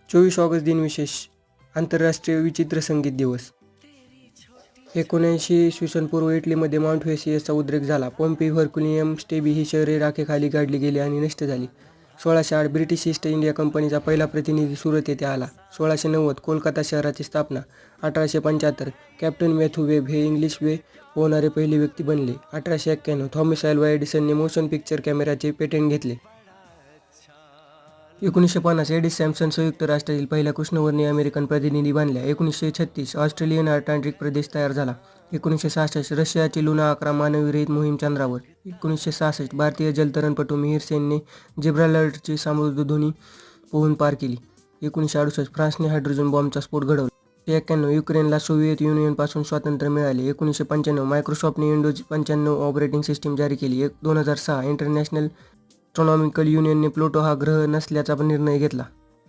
24 August दिनविशेष आंतरराष्ट्रीय विचित्र संगीत दिवस. 79 इसवी पूर्व इटलीमध्ये माउंट व्हेसियसचा उद्रेक झाला. पॉम्पी, हर्कुलियम, स्टेबी ही शहरे राखेखाली गाडली गेली आणि नष्ट झाली. 1608 ब्रिटिश ईस्ट इंडिया कंपनीचा पहिला प्रतिनिधी सुरत येथे आला. 1690 कोलकाता शहराची स्थापना. 1875 कॅप्टन मॅथ्यू वेब हे इंग्लिश वे पोहणारे पहिली व्यक्ती बनले. 1891 थॉमस अल्वा एडिसनने मोशन पिक्चर कॅमेराचे पेटंट घेतले. 1950 एडिस सॅम्सन संयुक्त राष्ट्रातील पहिल्या कृष्णवर्णीय अमेरिकन प्रतिनिधी बनल्या. 1936 ऑस्ट्रेलियन अंटार्क्टिक प्रदेश तयार झाला. 1966 रशियाची लुना 11 मानवविरहित मोहीम चंद्रावर. 1966 भारतीय जलतरणपटू मिहिर सेनने जिब्राल्टरची सामुद्रधुनी पोहून पार केली. 1968 फ्रान्सने हायड्रोजन बॉम्बचा स्फोट घडवला. 1991 युक्रेनला सोव्हिएत युनियनपासून स्वातंत्र्य मिळाले. 1995 मायक्रोसॉफ्टने विंडोज 95 ऑपरेटिंग सिस्टीम जारी केली. 2006 इंटरनॅशनल ॲस्ट्रॉनॉमिकल युनियनने प्लुटो हा ग्रह नसल्याचा निर्णय घेतला.